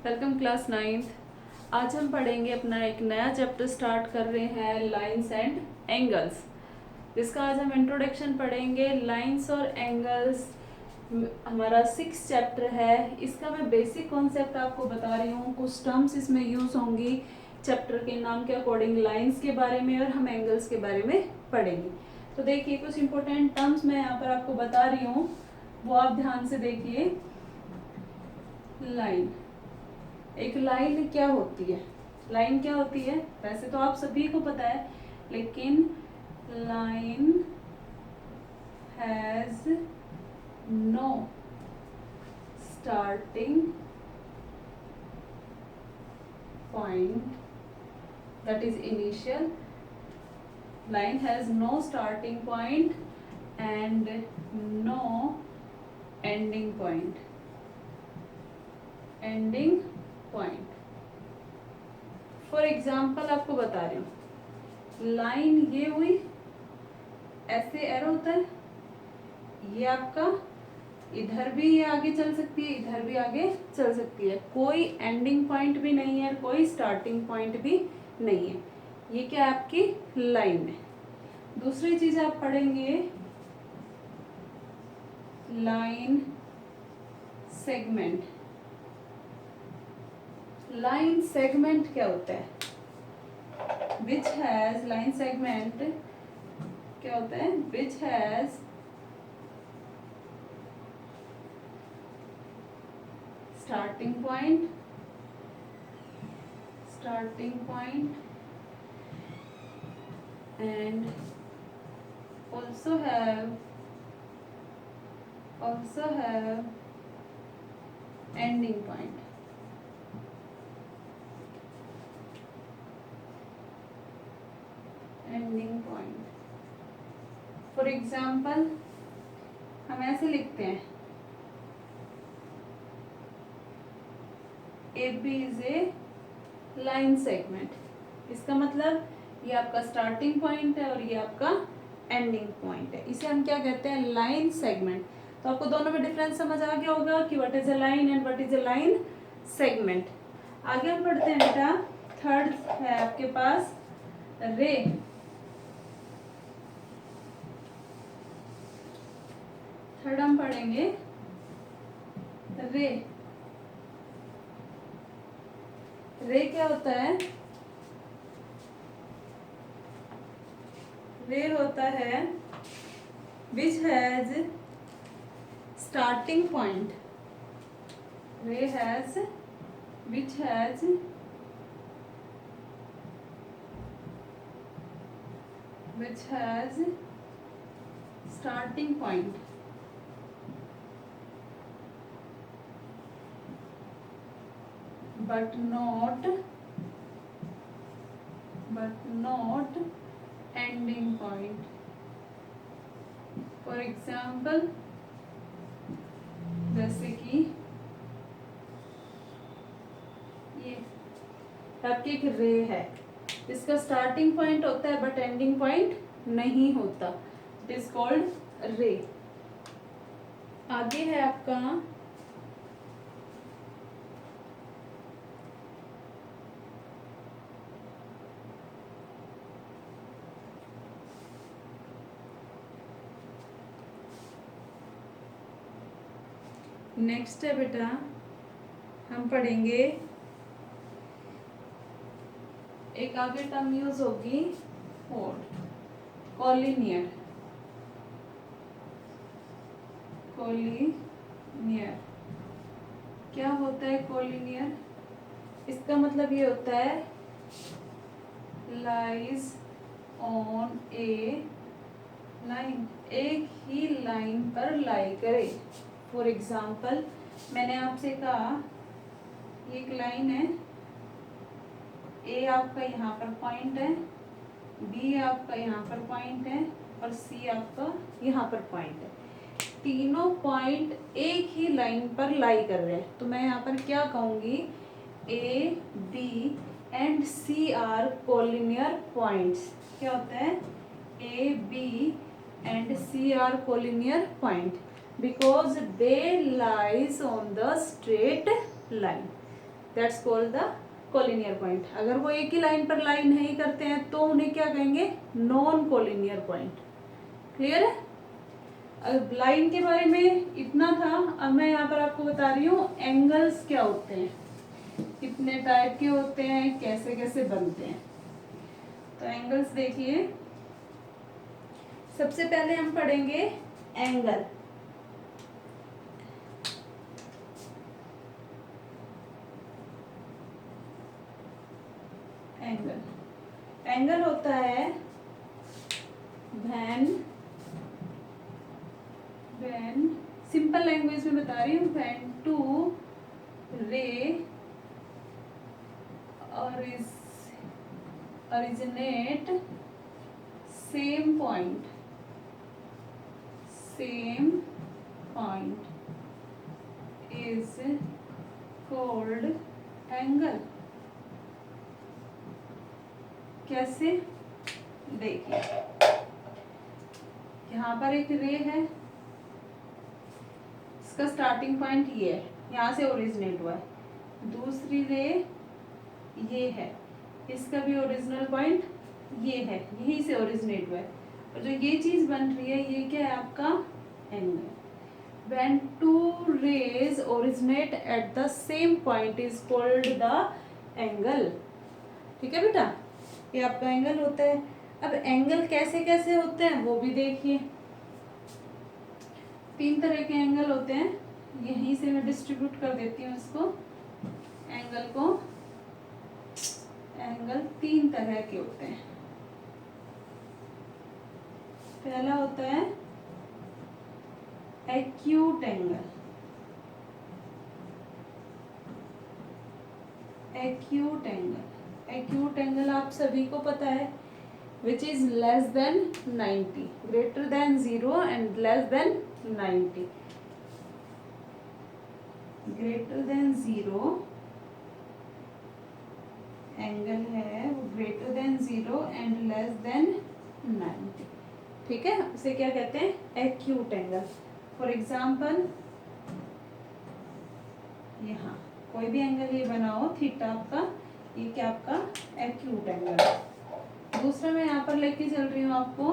Welcome class 9th। आज हम पढ़ेंगे अपना एक नया चैप्टर स्टार्ट कर रहे हैं लाइंस एंड एंगल्स, जिसका आज हम इंट्रोडक्शन पढ़ेंगे। लाइंस और एंगल्स हमारा 6th चैप्टर है। इसका मैं बेसिक कॉन्सेप्ट आपको बता रही हूँ, कुछ टर्म्स इसमें यूज होंगी चैप्टर के नाम के अकॉर्डिंग, लाइंस के बारे में और हम एंगल्स के बारे में पढ़ेंगे। तो देखिए कुछ इंपॉर्टेंट टर्म्स मैं यहाँ पर आपको बता रही हूँ, वो आप ध्यान से देखिए। लाइन, एक लाइन क्या होती है? लाइन क्या होती है वैसे तो आप सभी को पता है, लेकिन line has no starting point, that is initial. Line has no starting point and no ending point. Ending point for example आपको बता रही हूँ, लाइन ये हुई, ऐसे एरो होता है, ये आपका इधर भी ये आगे चल सकती है, इधर भी आगे चल सकती है, कोई एंडिंग पॉइंट भी नहीं है, कोई स्टार्टिंग पॉइंट भी नहीं है। ये क्या है? आपकी लाइन है। दूसरी चीज आप पढ़ेंगे लाइन सेगमेंट। लाइन सेगमेंट क्या होता है? विच हैज, लाइन सेगमेंट क्या होता है? Which has starting point and also have ending point. For example हम ऐसे लिखते हैं, AB is a line segment. इसका मतलब ये आपका स्टार्टिंग पॉइंट है और ये आपका एंडिंग पॉइंट है। इसे हम क्या कहते हैं? Line segment. तो आपको दोनों में डिफरेंस समझ आ गया होगा कि what is a line and what is a line segment. आगे हम पढ़ते हैं बेटा, थर्ड है आपके पास रे। थर्ड हम पढ़ेंगे रे। रे क्या होता है? रे होता है विच हैज स्टार्टिंग पॉइंट। रे has which has starting point but not ending point. For example, जैसे कि ये आपकी एक रे है, इसका स्टार्टिंग पॉइंट होता है बट एंडिंग पॉइंट नहीं होता, इट इज कॉल्ड रे। आगे है आपका नेक्स्ट है बेटा, हम पढ़ेंगे एक आगे टर्म यूज होगी कॉलिनियर। क्या होता है कॉलिनियर? इसका मतलब ये होता है लाइज ऑन ए लाइन, एक ही लाइन पर लाई करे। फॉर एग्जाम्पल मैंने आपसे कहा ये एक लाइन है, ए आपका यहाँ पर पॉइंट है, बी आपका यहाँ पर पॉइंट है और सी आपका यहाँ पर पॉइंट है। तीनों पॉइंट एक ही लाइन पर लाई कर रहे हैं, तो मैं यहाँ पर क्या कहूँगी? A B and C are collinear points. क्या होता है? A B and C are collinear point because they lies on the straight line. That's called the collinear point. अगर वो एक ही लाइन पर लाइन नहीं करते हैं तो उन्हें क्या कहेंगे, नॉन कोलिनियर पॉइंट। क्लियर है? अब लाइन के बारे में इतना था। अब मैं यहाँ पर आपको बता रही हूँ एंगल्स क्या होते हैं, कितने टाइप के होते हैं, कैसे कैसे बनते हैं। तो एंगल्स देखिए, सबसे पहले हम पढ़ेंगे एंगल। एंगल होता है व्हेन सिंपल लैंग्वेज में बता रही हूँ, व्हेन टू रे originate same point is called angle। कैसे? देखिए, यहाँ पर एक रे है, इसका स्टार्टिंग पॉइंट ये है, यहाँ से ओरिजिनेट हुआ है। दूसरी रे ये है, इसका भी ओरिजिनल पॉइंट ये है, यहीं से ओरिजिनेट हुआ है। और जो ये चीज बन रही है ये क्या है आपका angle. When two rays originate at the same point is called the angle। ठीक है बेटा, ये आपका एंगल होता है। अब एंगल कैसे कैसे होते हैं वो भी देखिए। 3 तरह के एंगल होते हैं, यहीं से मैं डिस्ट्रीब्यूट कर देती हूँ इसको। एंगल को, एंगल 3 तरह के होते हैं। पहला होता है एक्यूट एंगल। एक्यूट एंगल आप सभी को पता है, which is less than 90, greater than 0 and less than 90। Greater than 0 angle है वो greater than 0 and less than 90। ठीक है, उसे क्या कहते हैं, एक्यूट एंगल। फॉर एग्जाम्पल यहाँ कोई भी एंगल ये बना हो थीटा आपका, ये क्या आपका एक्यूट एंगल है। दूसरा मैं यहाँ पर लेके चल रही हूँ आपको,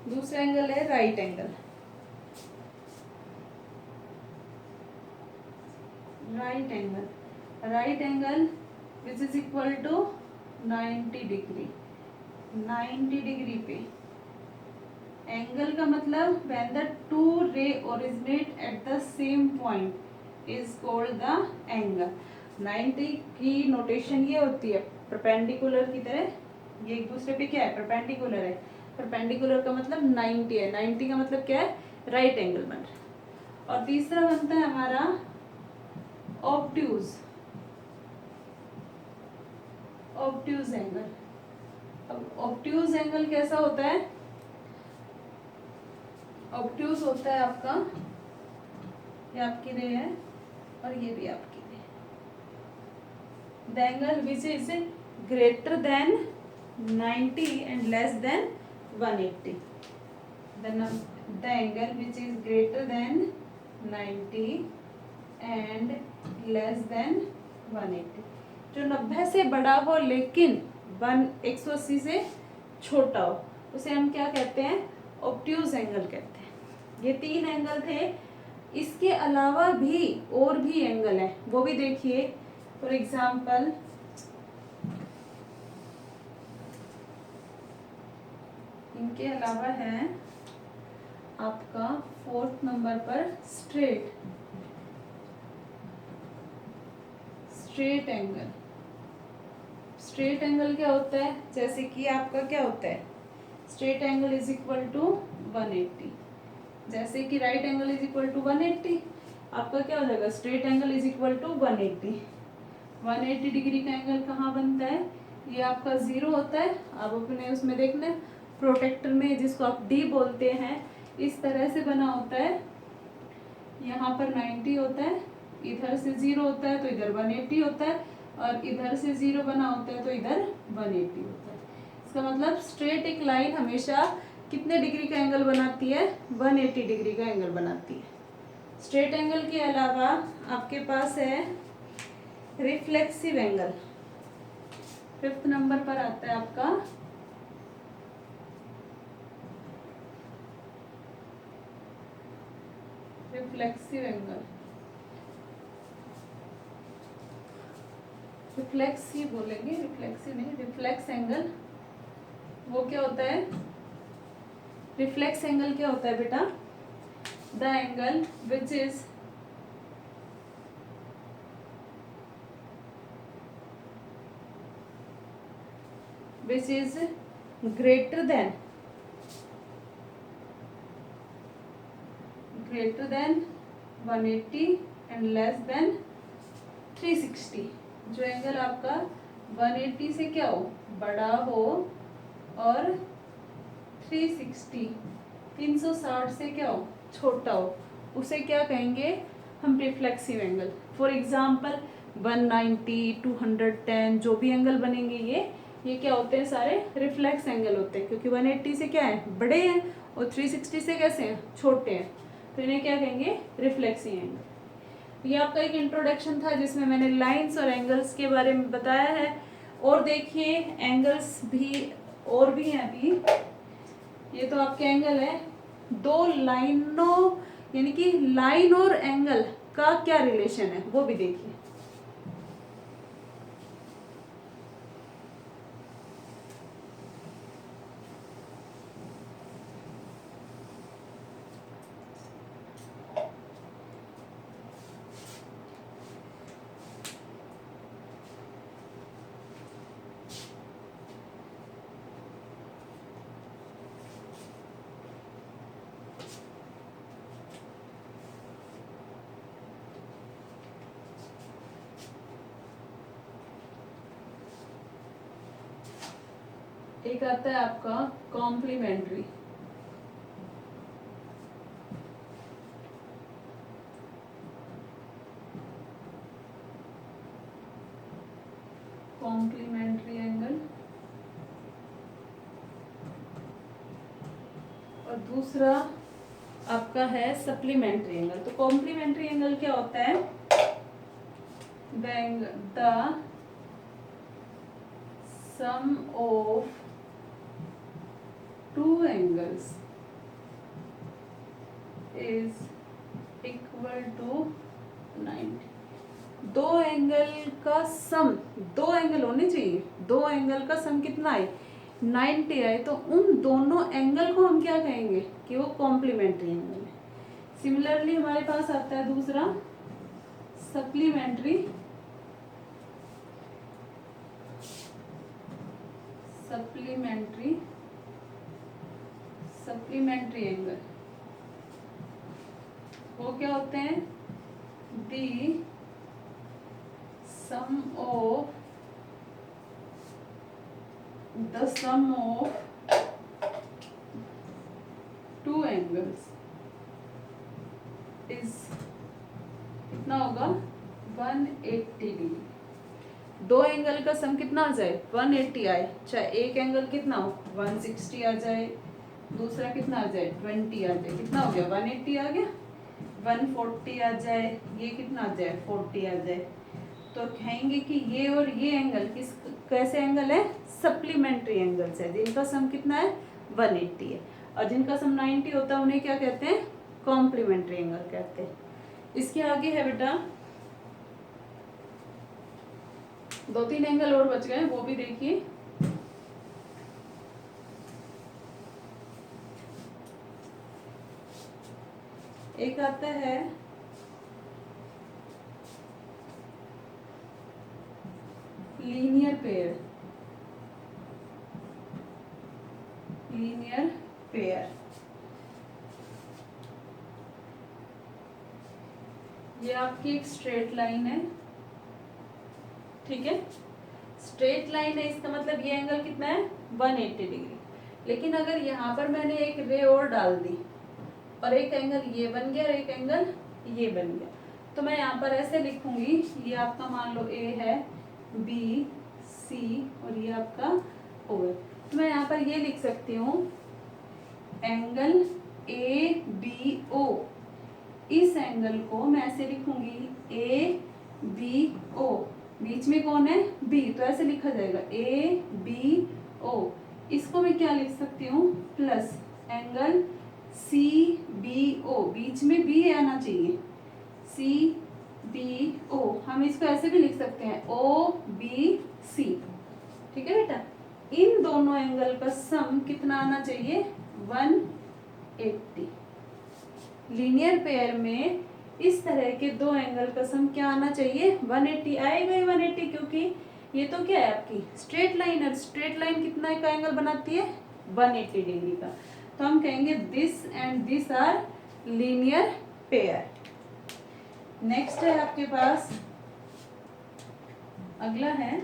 दूसरा एंगल है right angle. Right angle which is equal to 90 degree. 90 degree पे एंगल का मतलब when the two ray originate at the same point is called the angle. 90 की नोटेशन ये होती है परपेंडिकुलर की तरह, ये एक दूसरे पे क्या है, परपेंडिकुलर है। परपेंडिकुलर का मतलब 90 है, 90 का मतलब क्या है, राइट एंगल बन रहा है। और तीसरा बनता है हमारा ऑब्ट्यूज एंगल। अब ऑब्ट्यूज एंगल कैसा होता है, ऑब्ट्यूज होता है आपका, ये आपकी रे है और ये भी आपकी रे। The angle which is greater than 90 and less than 180। The angle which is greater than 90 and less than 180, जो 90 से बड़ा हो लेकिन 180 से छोटा हो, उसे हम क्या कहते हैं, ऑब्ट्यूज एंगल कहते हैं। ये 3 एंगल थे, इसके अलावा भी और भी एंगल है, वो भी देखिए। फॉर एग्जाम्पल इनके अलावा है आपका 4th नंबर पर स्ट्रेट एंगल। स्ट्रेट एंगल क्या होता है, जैसे कि आपका क्या होता है, straight angle is equal to 180। जैसे कि right angle is equal to 180, आपका क्या हो जाएगा, straight angle is equal to 180। 180 degree का एंगल कहाँ बनता है, ये आपका 0 होता है। आप अपने उसमें देखना प्रोटेक्टर में, जिसको आप डी बोलते हैं, इस तरह से बना होता है। यहाँ पर 90 होता है, इधर से 0 होता है तो इधर 180 होता है, और इधर से 0 बना होता है तो इधर 180 होता है। इसका मतलब स्ट्रेट एक लाइन हमेशा कितने डिग्री का एंगल बनाती है, 180 डिग्री का एंगल बनाती है। स्ट्रेट एंगल के अलावा आपके पास है रिफ्लेक्सिव एंगल। 5th नंबर पर आता है आपका रिफ्लेक्सिव एंगल। रिफ्लेक्स ही बोलेंगे, रिफ्लेक्सिव नहीं, रिफ्लेक्स एंगल। वो क्या होता है? रिफ्लेक्स एंगल क्या होता है बेटा? The angle which is greater than 180 and less than 360। जो एंगल आपका 180 से क्या हो, बड़ा हो, और 360 से क्या हो, छोटा हो, उसे क्या कहेंगे हम? Reflexive angle. फॉर एग्जाम्पल 190, 210 जो भी एंगल बनेंगे ये क्या होते हैं? सारे रिफ्लेक्स एंगल होते हैं, क्योंकि 180 से क्या है, बड़े हैं, और 360 से कैसे हैं, छोटे हैं, तो इन्हें क्या कहेंगे? Reflexive angle. ये आपका एक इंट्रोडक्शन था जिसमें मैंने लाइंस और एंगल्स के बारे में बताया है। और देखिए एंगल्स भी और भी हैं अभी। ये तो आपके एंगल है, दो लाइनों, यानी कि लाइन और एंगल का क्या रिलेशन है वो भी देखिए। एक आता है आपका कॉम्प्लीमेंट्री। कॉम्प्लीमेंट्री एंगल, और दूसरा आपका है सप्लीमेंट्री एंगल। तो कॉम्प्लीमेंट्री एंगल क्या होता है? The sum of two angles is equal to 90। दो एंगल का सम, दो एंगल होने चाहिए, दो एंगल का सम कितना है? 90 आए, तो उन दोनों एंगल को हम क्या कहेंगे? कि वो कॉम्प्लीमेंट्री एंगल है। सिमिलरली हमारे पास आता है दूसरा सप्लीमेंट्री सप्लीमेंट्री एंगल। वो क्या होते हैं? दी सम ऑफ टू एंगल्स इज कितना होगा? 180 डिग्री। दो एंगल का सम कितना आ जाए? 180 आए, चाहे एक एंगल कितना हो, 160 आ जाए, दूसरा कितना आ जाए, 20 आ जाए, कितना हो गया? 180 आ गया। 140 आ जाए, ये कितना आ जाए? 40 आ जाए। तो कहेंगे कि ये और ये एंगल किस कैसे एंगल है? सप्लीमेंट्री एंगल्स है, जिनका सम कितना है? 180 है। और जिनका सम 90 होता है उन्हें क्या कहते हैं? कॉम्प्लीमेंट्री एंगल कहते हैं। इसके आगे है बेटा 2-3 एंगल और बच गए, वो भी देखिए। एक आता है लीनियर पेयर। ये आपकी एक स्ट्रेट लाइन है, ठीक है? स्ट्रेट लाइन है, इसका मतलब ये एंगल कितना है? 180 डिग्री। लेकिन अगर यहाँ पर मैंने एक रे और डाल दी, और एक एंगल ये बन गया और एक एंगल ये बन गया, तो मैं यहाँ पर ऐसे लिखूंगी, ये आपका मान लो ए है, बी, सी, और ये आपका ओ है। तो मैं यहाँ पर ये लिख सकती हूँ एंगल ए बी ओ इस एंगल को मैं ऐसे लिखूंगी ए बी ओ, बीच में कौन है बी, तो ऐसे लिखा जाएगा ए बी ओ। इसको मैं क्या लिख सकती हूँ plus angle C B O, बीच में बी आना चाहिए, सी बी ओ, हम इसको ऐसे भी लिख सकते हैं ओ बी सी। ठीक है बेटा, इन दोनों एंगल का सम कितना आना चाहिए 180। लीनियर पेयर में इस तरह के दो एंगल का सम क्या आना चाहिए 180, आएगा ही 180, क्योंकि ये तो क्या है आपकी स्ट्रेट लाइन है, स्ट्रेट लाइन कितना का एंगल बनाती है 180 डिग्री का। तो हम कहेंगे this and this are linear pair. Next है आपके पास, अगला है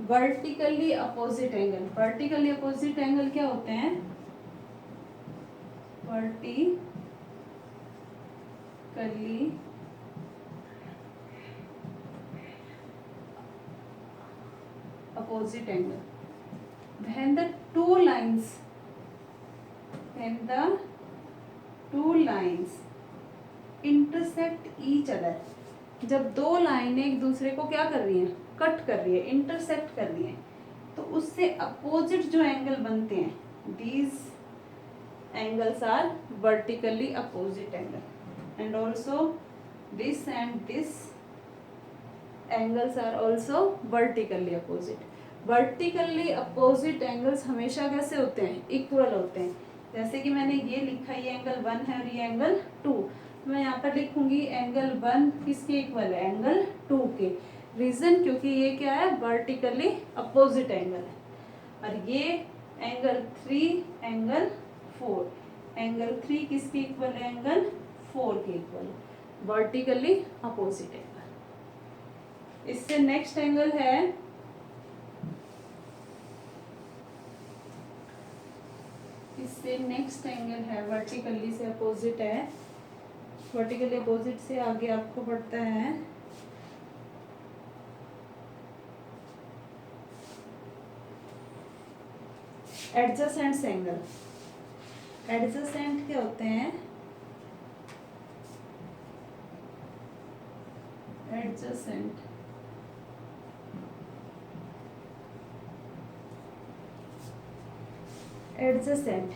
vertically opposite angle. Vertically opposite angle क्या होते हैं, vertically opposite angle when the two lines intersect each other, जब दो लाइनें एक दूसरे को क्या कर रही हैं कट कर रही है, इंटरसेक्ट कर रही है, तो उससे अपोजिट जो एंगल बनते हैं these angles are vertically opposite angle. And also this and this angles are also vertically opposite. Vertically opposite angles हमेशा कैसे होते हैं इक्वल होते हैं। जैसे कि मैंने ये लिखा, ये एंगल 1 है और ये एंगल 2, मैं यहाँ पर लिखूंगी एंगल 1 किसके इक्वल है एंगल 2 के। रीजन क्योंकि ये क्या है वर्टिकली अपोजिट एंगल है। और ये एंगल 3 एंगल 4, एंगल 3 किसके इक्वल है एंगल 4 के इक्वल, वर्टिकली अपोजिट एंगल। इससे नेक्स्ट एंगल है वर्टिकली से अपोजिट है। वर्टिकली अपोजिट से आगे आपको पड़ता है एडजेसेंट एंगल। एडजेसेंट क्या होते हैं, एडजेसेंट एडजेसेंट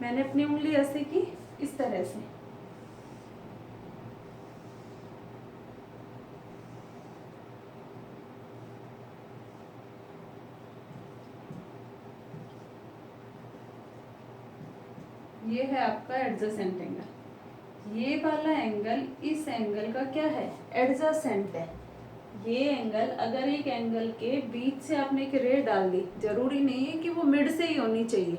मैंने अपनी उंगली ऐसे की इस तरह से, ये है आपका एडजेसेंट एंगल। ये वाला एंगल इस एंगल का क्या है एडजेसेंट है। ये एंगल अगर एक एंगल के बीच से आपने एक रे डाल दी, जरूरी नहीं है कि वो मिड से ही होनी चाहिए।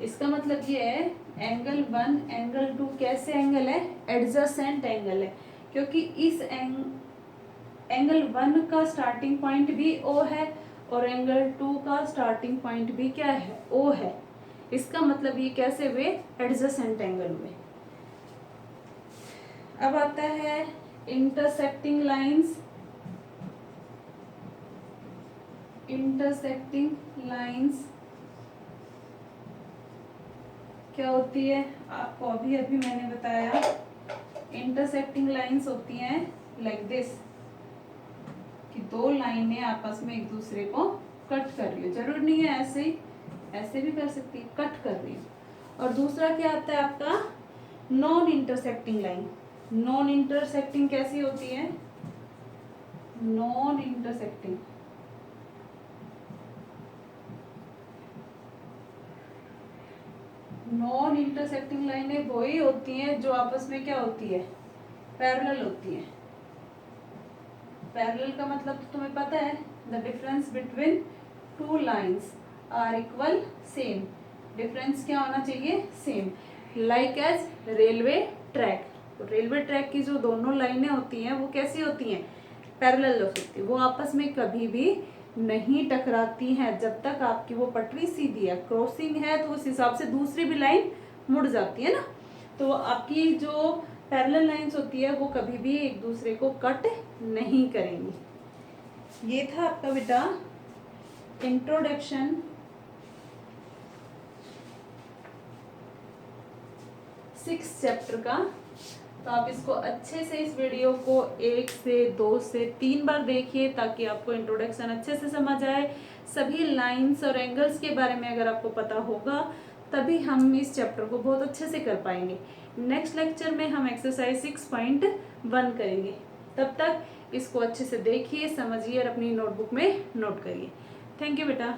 इसका मतलब ये है एंगल 1 एंगल 2 कैसे एंगल है एडजेसेंट एंगल है, क्योंकि इस एंगल 1 का स्टार्टिंग पॉइंट भी ओ है और एंगल 2 का स्टार्टिंग पॉइंट भी क्या है ओ है। इसका मतलब ये कैसे हुए एडजेसेंट एंगल हुए। अब आता है इंटरसेक्टिंग लाइंस। इंटरसेक्टिंग लाइंस क्या होती है आपको अभी अभी मैंने बताया। इंटरसेक्टिंग लाइंस होती हैं लाइक दिस, कि दो लाइनें आपस में एक दूसरे को कट कर रही है, जरूर नहीं है ऐसे ही, ऐसे भी कर सकती है, कट कर रही है। और दूसरा क्या आता है आपका non intersecting line. Non intersecting कैसी होती है, नॉन इंटरसेक्टिंग नॉन इंटरसेक्टिंग लाइनें वही होती हैं जो आपस में क्या होती है पैरेलल होती है। पैरेलल का मतलब तो तुम्हें पता है, the difference between two lines are equal same. Difference क्या होना चाहिए same, like as railway track. तो रेलवे ट्रैक की जो दोनों लाइनें होती हैं वो कैसी होती हैं पैरेलल हो सकती है, वो आपस में कभी भी नहीं टकराती हैं जब तक आपकी वो पटरी सीधी है। क्रॉसिंग है तो उस हिसाब से दूसरी भी लाइन मुड़ जाती है ना, तो आपकी जो पैरेलल लाइंस होती है वो कभी भी एक दूसरे को कट नहीं करेंगी। ये था आपका बेटा इंट्रोडक्शन 6 चैप्टर का। तो आप इसको अच्छे से, इस वीडियो को 1 से 2 से 3 बार देखिए ताकि आपको इंट्रोडक्शन अच्छे से समझ आए। सभी लाइंस और एंगल्स के बारे में अगर आपको पता होगा तभी हम इस चैप्टर को बहुत अच्छे से कर पाएंगे। नेक्स्ट लेक्चर में हम एक्सरसाइज 6.1 करेंगे। तब तक इसको अच्छे से देखिए, समझिए और अपनी नोटबुक में नोट करिए। थैंक यू बेटा।